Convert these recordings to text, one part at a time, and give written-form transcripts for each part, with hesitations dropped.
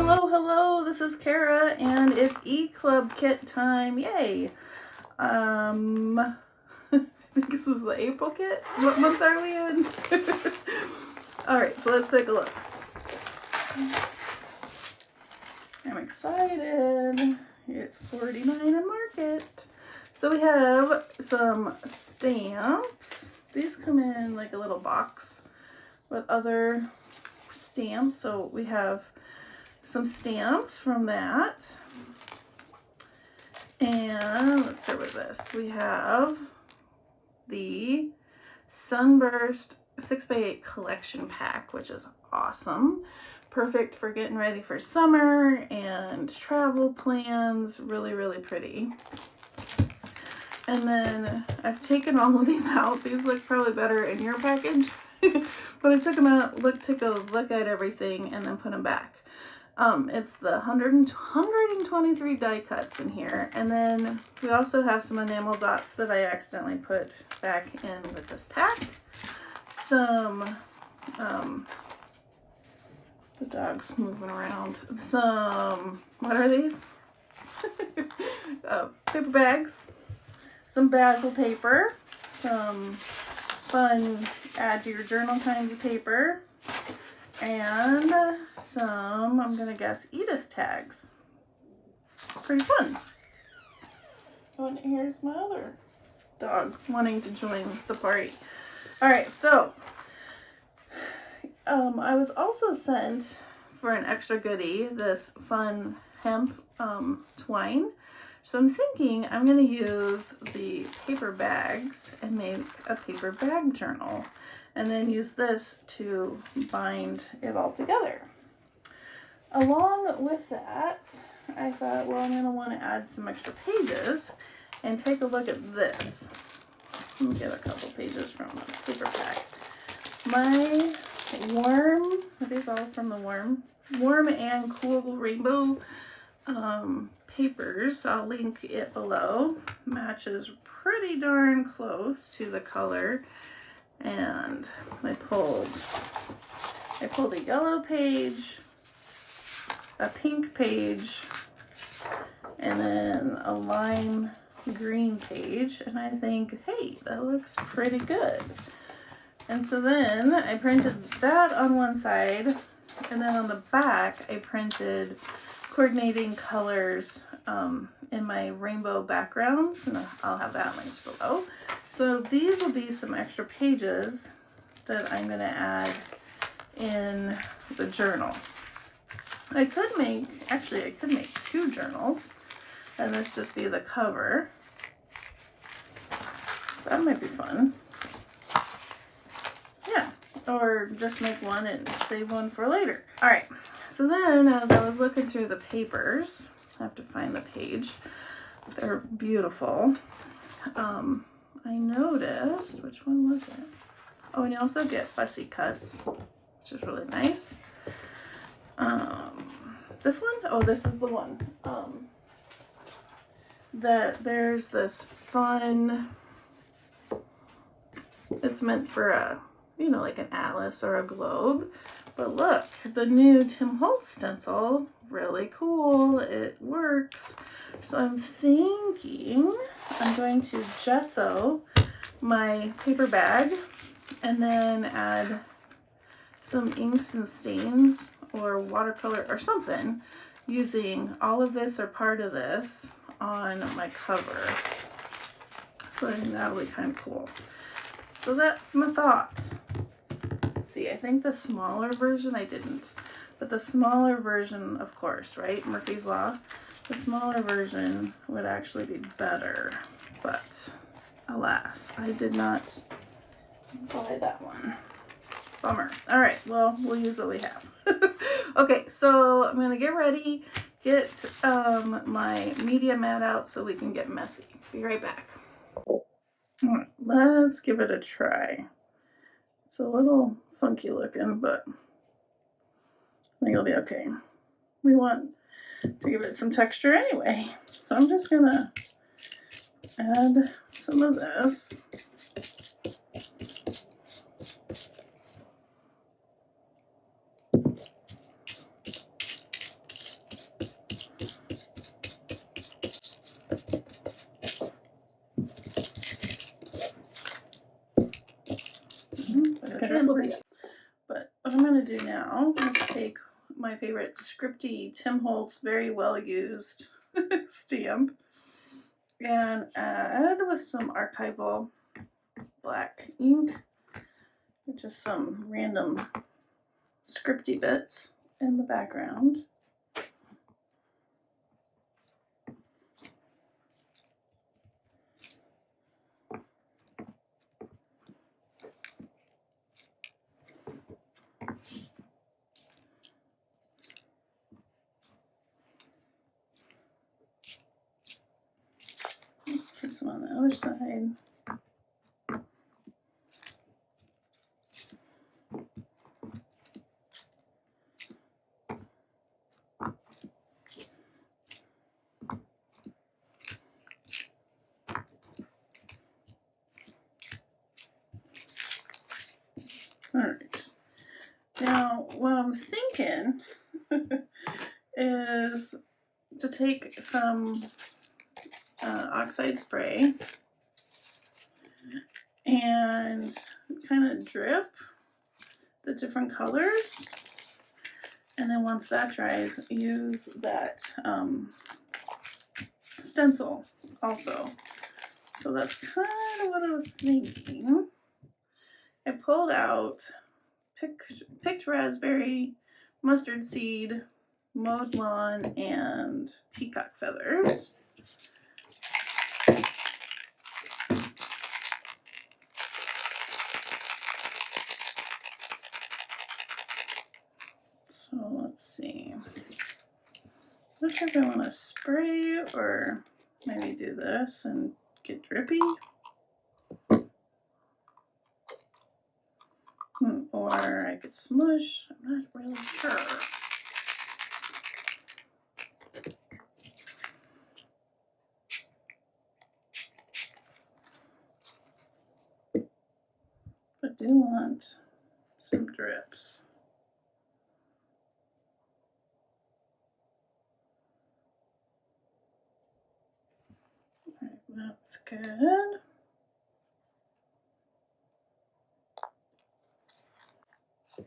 Hello, this is Cara, and it's E-Club kit time, yay! I think this is the April kit? What month are we in? Alright, so let's take a look. I'm excited. It's $49 in Market. So we have some stamps. These come in like a little box with other stamps. So we have some stamps from that. And let's start with this. We have the Sunburst 6x8 collection pack, which is awesome. Perfect for getting ready for summer and travel plans. Really, really pretty. And then I've taken all of these out. These look probably better in your package. But I took them out, took a look at everything, and then put them back. It's the 123 die cuts in here. And then we also have some enamel dots that I accidentally put back in with this pack. Some, the dog's moving around. Some, what are these? Paper bags. Some basil paper. Some fun add to your journal kinds of paper. And some, I'm gonna guess, Edith tags. Pretty fun. Oh, and here's my other dog wanting to join the party. Alright, so I was also sent for an extra goodie this fun hemp twine. So I'm thinking I'm gonna use the paper bags and make a paper bag journal, and then use this to bind it all together. Along with that, I thought, well, I'm going to want to add some extra pages and take a look at this. Let me get a couple pages from the paper pack. My warm, are these all from the warm and cool rainbow papers, I'll link it below. Matches pretty darn close to the color. And I pulled a yellow page, a pink page, and then a lime green page, and I think, hey, that looks pretty good. And so then I printed that on one side, and then on the back I printed coordinating colors in my rainbow backgrounds, and I'll have that linked below. So these will be some extra pages that I'm going to add in the journal. I could make two journals, and this just be the cover. That might be fun. Yeah, or just make one and save one for later. All right, so then as I was looking through the papers, I have to find the page. They're beautiful. I noticed, which one was it? Oh, and you also get fussy cuts, which is really nice. This one? Oh, this is the one. That there's this fun, it's meant for a, like an atlas or a globe. But look, the new Tim Holtz stencil, really cool. It works. So I'm thinking I'm going to gesso my paper bag and then add some inks and stains or watercolor or something using all of this or part of this on my cover. So I think that'll be kind of cool. So that's my thoughts. See, I think the smaller version, I didn't, but the smaller version, of course, right? Murphy's Law. The smaller version would actually be better, but alas, I did not buy that one. Bummer. All right, well, we'll use what we have. Okay, so I'm gonna get ready, get my media mat out so we can get messy. Be right back. All right, let's give it a try. It's a little funky looking, but I think it'll be okay. We want to give it some texture anyway. So I'm just gonna add some of this. trippers. But what I'm going to do now is take my favorite scripty Tim Holtz very well used stamp and add with some archival black ink, just some random scripty bits in the background. Put some on the other side. All right. Now, what I'm thinking is to take some oxide spray and kind of drip the different colors, and then once that dries, use that stencil also. So that's kind of what I was thinking. I pulled out picked raspberry, mustard seed, mowed lawn, and peacock feathers. So let's see. I'm not sure if I want to spray or maybe do this and get drippy. Or I could smush. I'm not really sure. But do want some drips. All right, that's good.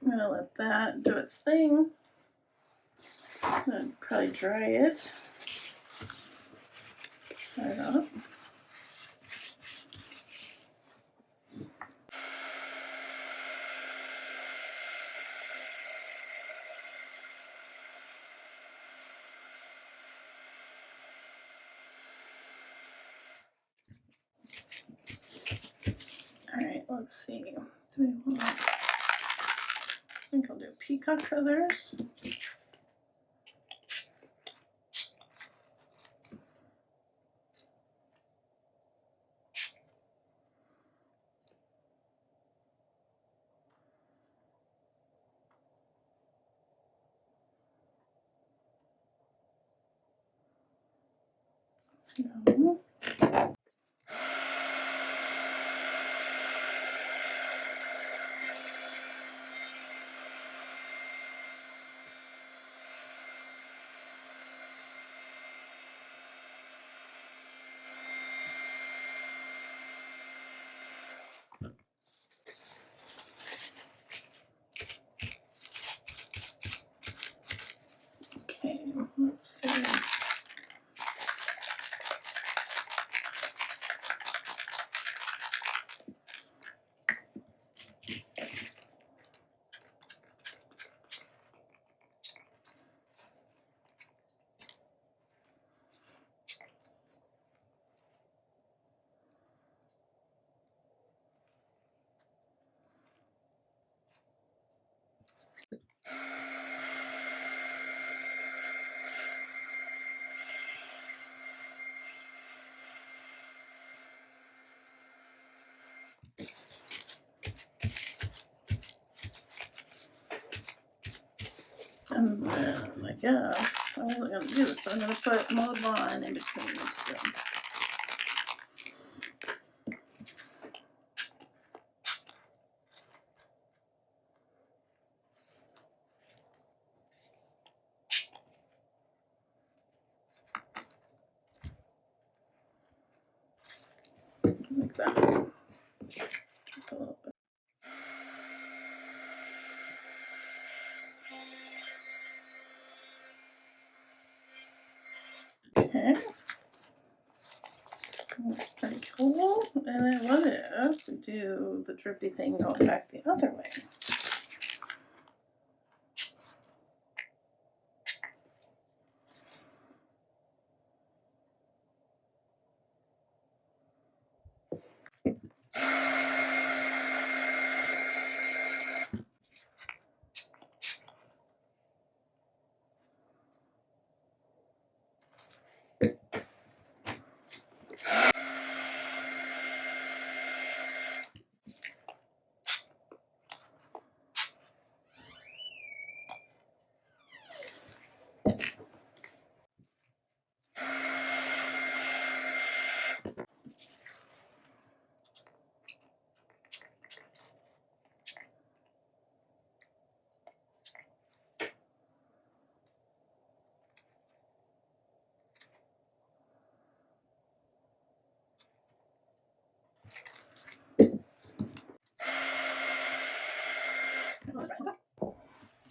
I'm gonna let that do its thing. I'm gonna probably dry it. Dry it up. All right, let's see. Do we want? I think I'll do peacock feathers. No. Okay, let's see. And then I guess I wasn't gonna do this, but I'm gonna put mowed lawn in between these two. Like that. Just a little bit. and then what if we do the drippy thing going back the other way?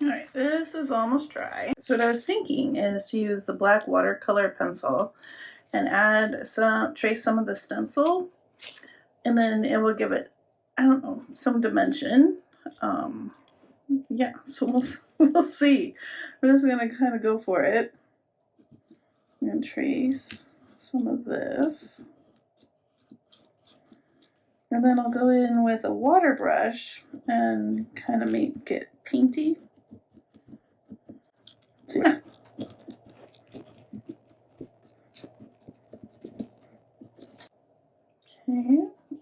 Alright, this is almost dry. So what I was thinking is to use the black watercolor pencil and trace some of the stencil, and then it will give it, I don't know, some dimension. Yeah, so we'll see. I'm just gonna kind of go for it and trace some of this. And then I'll go in with a water brush and kind of make it painty. See? Okay,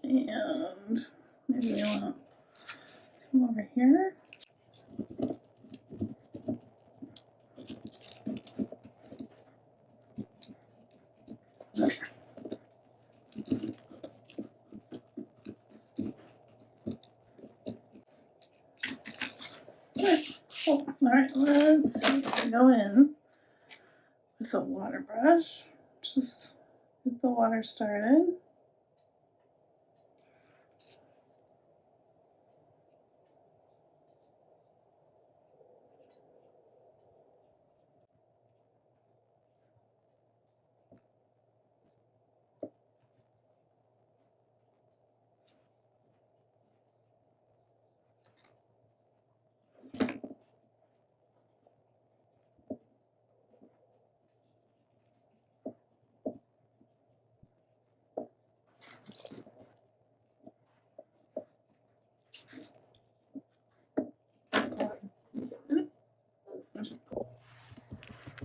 and maybe I want some over here. Okay. Cool. Alright, let's go in with a water brush. Just get the water started.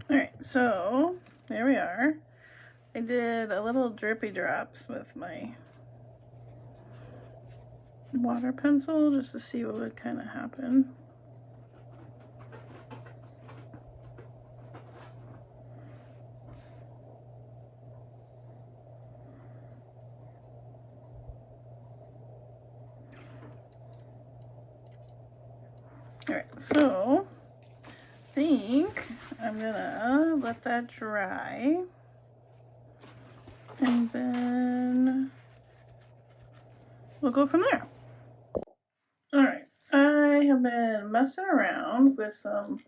Alright, so there we are. I did a little drippy drops with my water pencil just to see what would kind of happen. Alright, so I think I'm gonna let that dry, and then we'll go from there. Alright, I have been messing around with some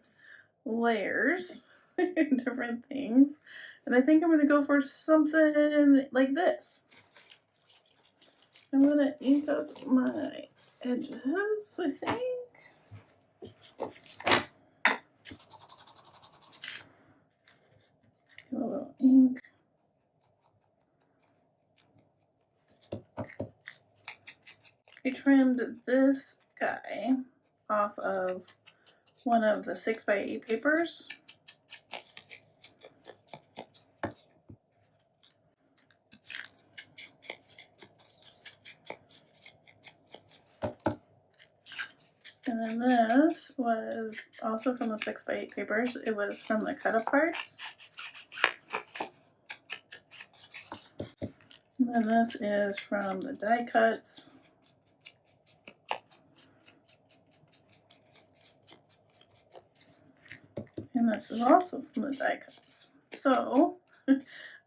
layers and different things, and I think I'm gonna go for something like this. I'm gonna ink up my edges, I think. Give a little ink. I trimmed this guy off of one of the 6x8 papers. And then this was also from the 6x8 papers. It was from the cut aparts. And then this is from the die cuts. And this is also from the die cuts. So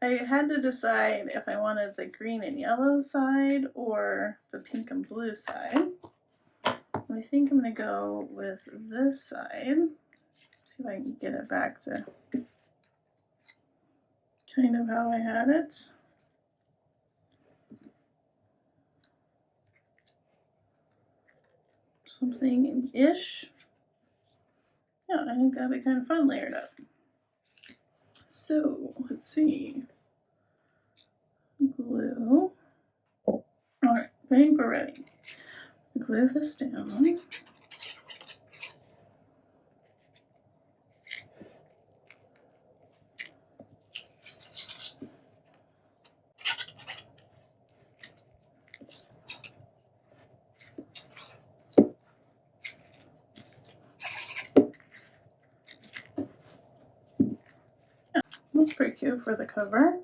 I had to decide if I wanted the green and yellow side or the pink and blue side. I think I'm going to go with this side. See if I can get it back to kind of how I had it. something-ish. Yeah, I think that'd be kind of fun layered up. So, let's see. Glue. All right, I think we're ready. Glue this down. That's pretty cute for the cover.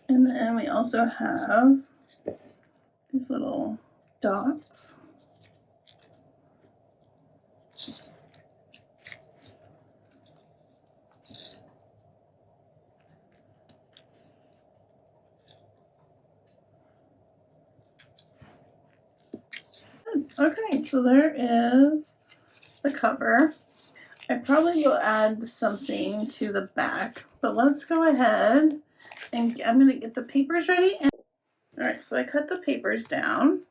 And then we also have these little dots. Okay, so there is the cover. I probably will add something to the back, but let's go ahead and I'm going to get the papers ready. All right, so I cut the papers down.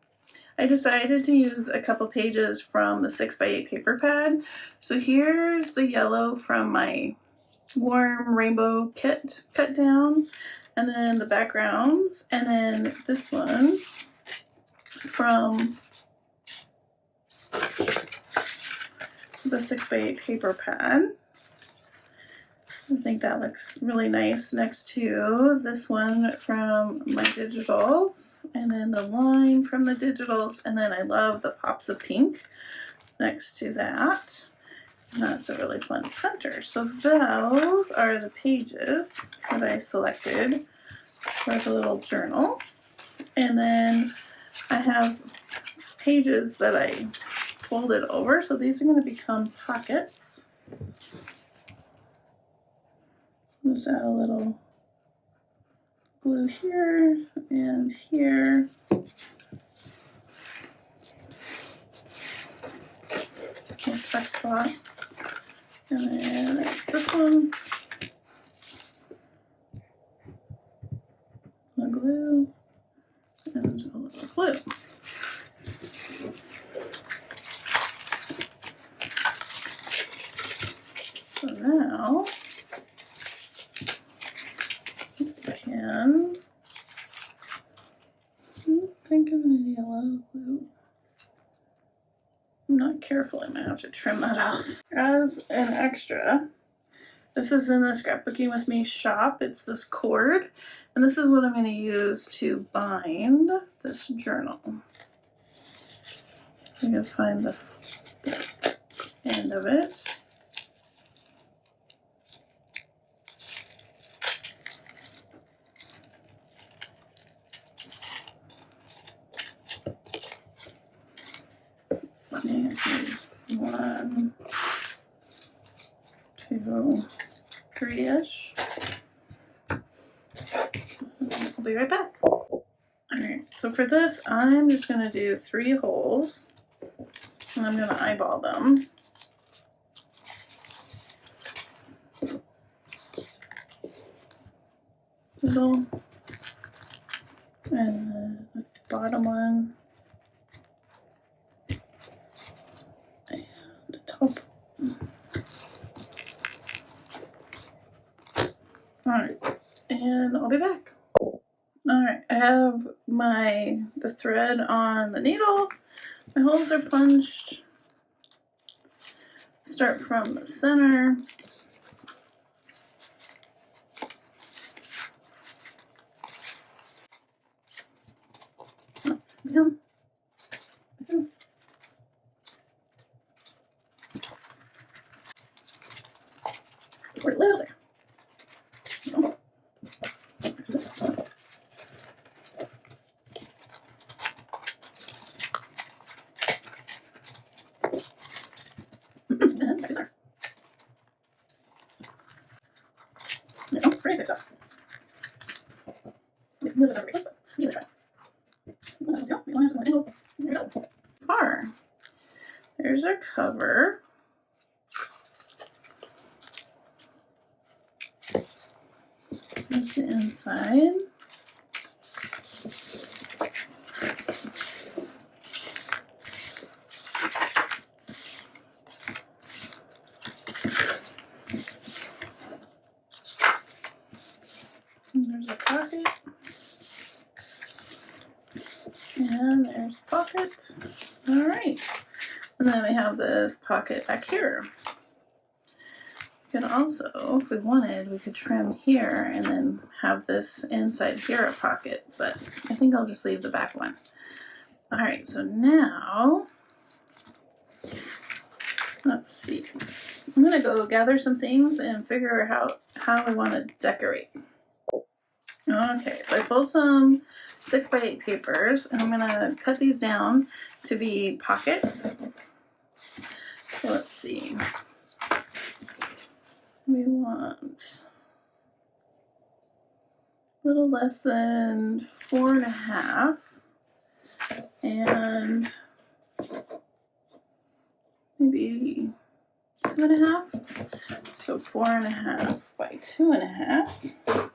I decided to use a couple pages from the 6x8 paper pad. So here's the yellow from my warm rainbow kit cut down, and then the backgrounds, and then this one from the 6x8 paper pad. I think that looks really nice next to this one from my digitals, and then the line from the digitals, and then I love the pops of pink next to that. And that's a really fun center. So those are the pages that I selected for the little journal. And then I have pages that I folded over, so these are going to become pockets. Just add a little glue here and here. Little tuck spot. And then there's this one. A glue and a little glue. So now I'm thinking of the yellow glue. I'm not careful, I might have to trim that off. As an extra, this is in the Scrapbooking With Me shop. It's this cord, and this is what I'm going to use to bind this journal. I'm going to find the end of it. One, two, three-ish. I'll be right back. Alright, so for this, I'm just going to do 3 holes, and I'm going to eyeball them. Middle, and the bottom one. Top. Alright, and I'll be back. Alright, I have the thread on the needle. My holes are punched. Start from the center. That's where it lives there. No, pretty good stuff. A little bit of resistance. Give it a try. Far. There's our cover. There's the inside. And there's the pocket. All right. And then we have this pocket back here. We could also, if we wanted, we could trim here and then have this inside here a pocket, but I think I'll just leave the back one. All right, so now, let's see. I'm gonna go gather some things and figure out how I want to decorate. Okay, so I pulled some 6x8 papers and I'm gonna cut these down to be pockets. So let's see. We want a little less than 4.5 and maybe 2.5. So 4.5 by 2.5.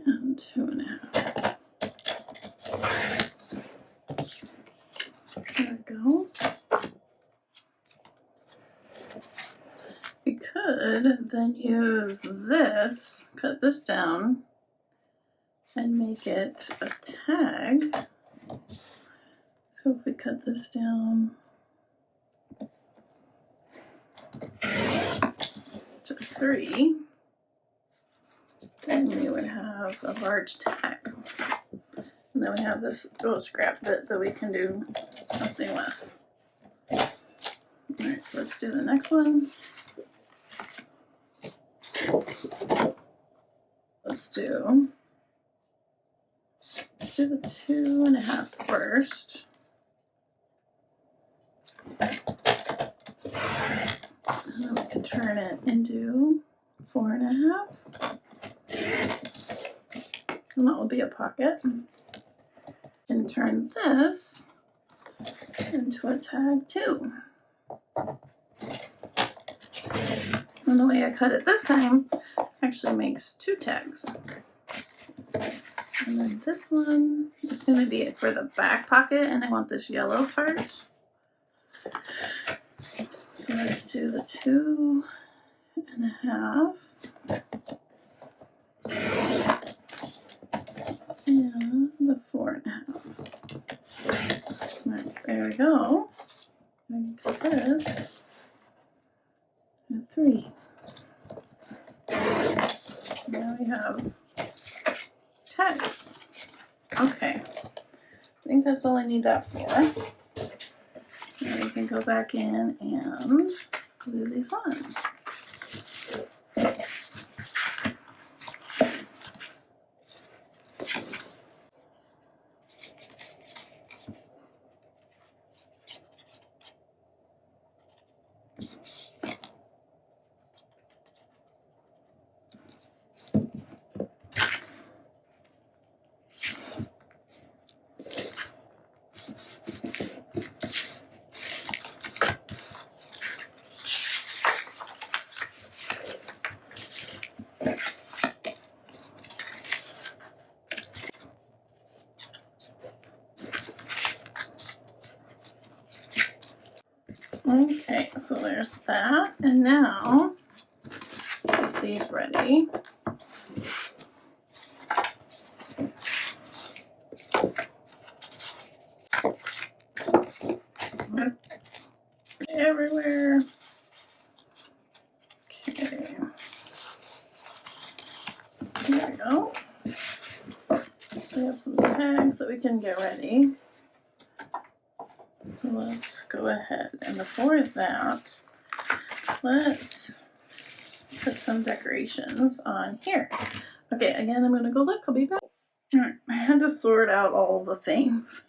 And 2.5. There we go. We could then use this, cut this down, and make it a tag. So if we cut this down to 3, then we would have a large tag. And then we have this little scrap bit that we can do something with. Alright, so let's do the next one. Let's do the 2.5 first. And then we can turn it into 4.5. And that will be a pocket. And turn this into a tag too. And the way I cut it this time actually makes 2 tags. And then this one is going to be for the back pocket, and I want this yellow part. So let's do the 2.5 and the 4.5. Right, there we go. And cut this at 3. Now we have tags. Okay, I think that's all I need that for. And we can go back in and glue these on. Okay, so there's that, and now let's get these ready. Everywhere. Okay, there we go. So we have some tags that we can get ready. Let's go ahead, and before that, let's put some decorations on here. Okay, again, I'm gonna go look. I'll be back. All right, I had to sort out all the things.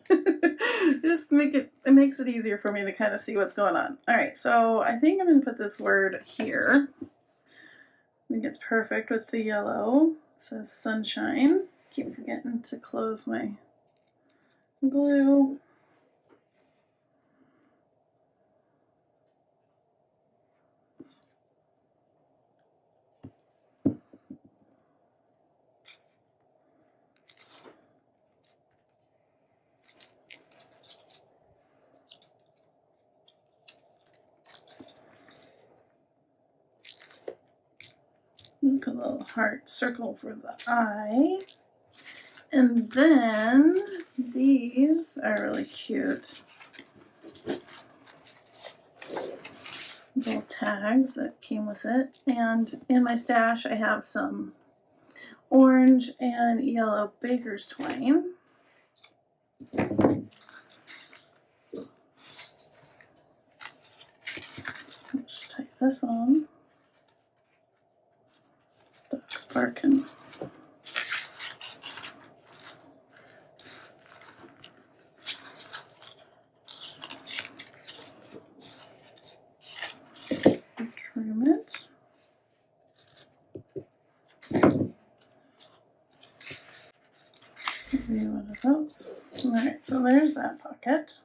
Just it makes it easier for me to kind of see what's going on. All right, so I think I'm gonna put this word here. I think it's perfect with the yellow. It says sunshine. Keep forgetting to close my glue. put a little heart circle for the eye. And then these are really cute. Little tags that came with it. And in my stash I have some orange and yellow baker's twine. Just tie this on. Dog's barking. Trim it. Maybe one of those. Alright, so there's that pocket.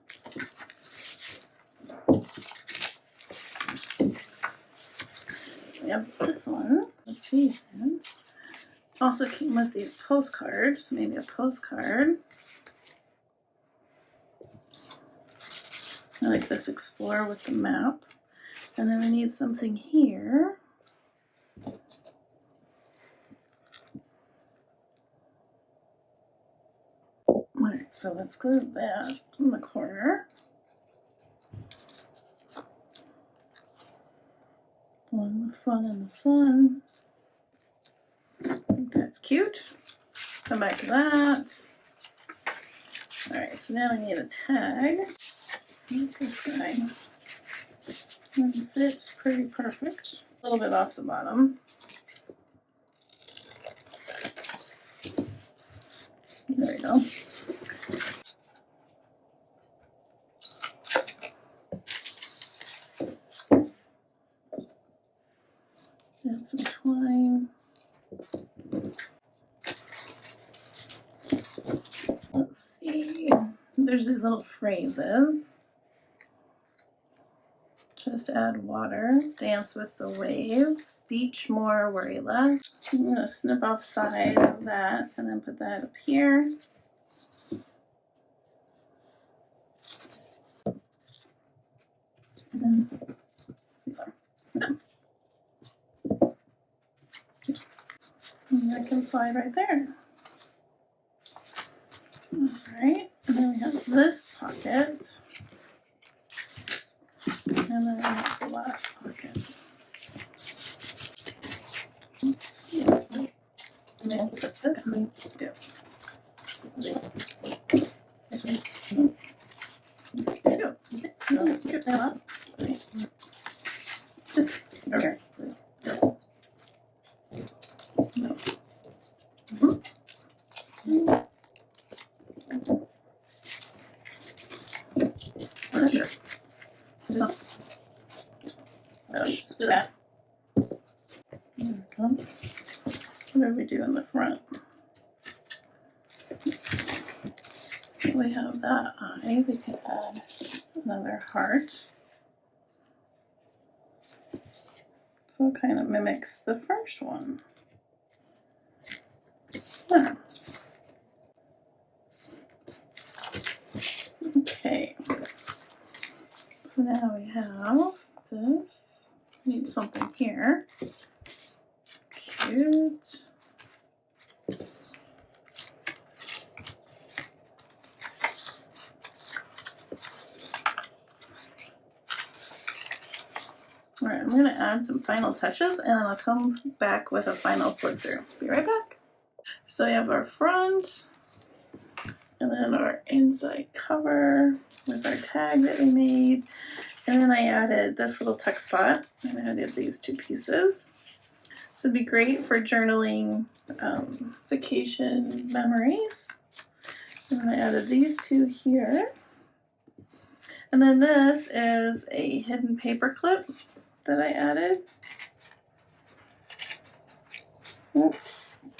We have this one with these in. Also came with these postcards, maybe a postcard. I like this explorer with the map. And then we need something here. Alright, so let's glue that in the corner. One with fun in the sun. I think that's cute. Come back to that. Alright, so now we need a tag. This guy. And fits pretty perfect. A little bit off the bottom. There we go. Add some twine. Let's see. There's these little phrases. Just add water, dance with the waves, beach more, worry less. I'm going to snip off side of that and then put that up here. And that can slide right there. Alright, and then we have this pocket. And then we have the last pocket. What do we do in the front? So we have that eye. We could add another heart. So it kind of mimics the first one. Yeah. Okay. So now we have this. Need something here. Cute. Alright, I'm going to add some final touches and then I'll come back with a final flip through. Be right back. So we have our front and then our inside cover with our tag that we made. And then I added this little tuck spot and I added these two pieces. This would be great for journaling vacation memories. And then I added these two here. And then this is a hidden paper clip that I added. Oh,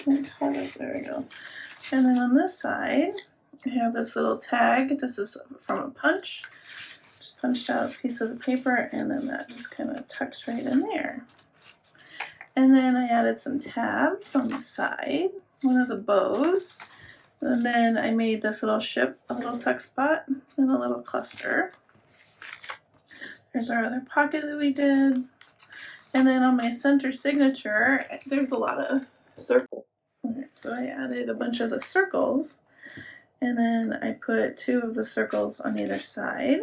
there we go. And then on this side, I have this little tag. This is from a punch. Just punched out a piece of the paper and then that just kind of tucks right in there. And then I added some tabs on the side, one of the bows. And then I made this little ship, a little tuck spot, and a little cluster. Here's our other pocket that we did. And then on my center signature, there's a lot of circles. So I added a bunch of the circles, and then I put 2 of the circles on either side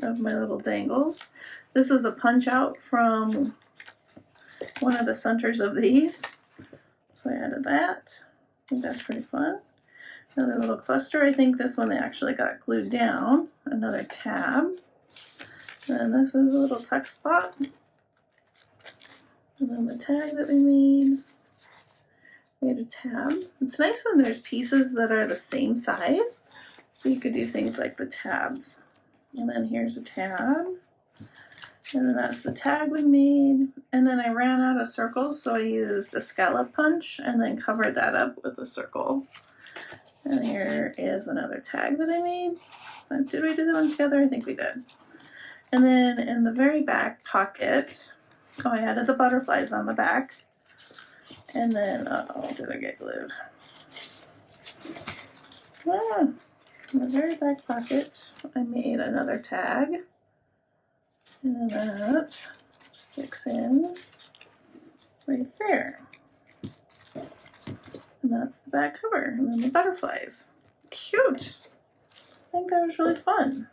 of my little dangles. This is a punch out from one of the centers of these. So I added that. I think that's pretty fun. Another little cluster. I think this one actually got glued down. Another tab. And this is a little tuck spot. And then the tag that we made. We had a tab. It's nice when there's pieces that are the same size. So you could do things like the tabs. And then here's a tab. And then that's the tag we made. And then I ran out of circles, so I used a scallop punch and then covered that up with a circle. And here is another tag that I made. Did we do that one together? I think we did. And then in the very back pocket, I added the butterflies on the back. And then, uh-oh, did I get glued? In the very back pocket, I made another tag. And that sticks in right there. And that's the back cover. And then the butterflies. Cute! I think that was really fun.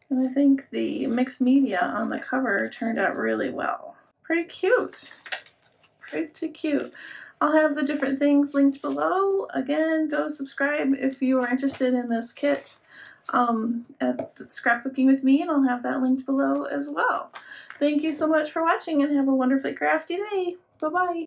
And I think the mixed media on the cover turned out really well. Pretty cute. Pretty cute. I'll have the different things linked below. Again, go subscribe if you are interested in this kit at Scrapbooking with me, and I'll have that linked below as well. Thank you so much for watching, and have a wonderfully crafty day. Bye-bye.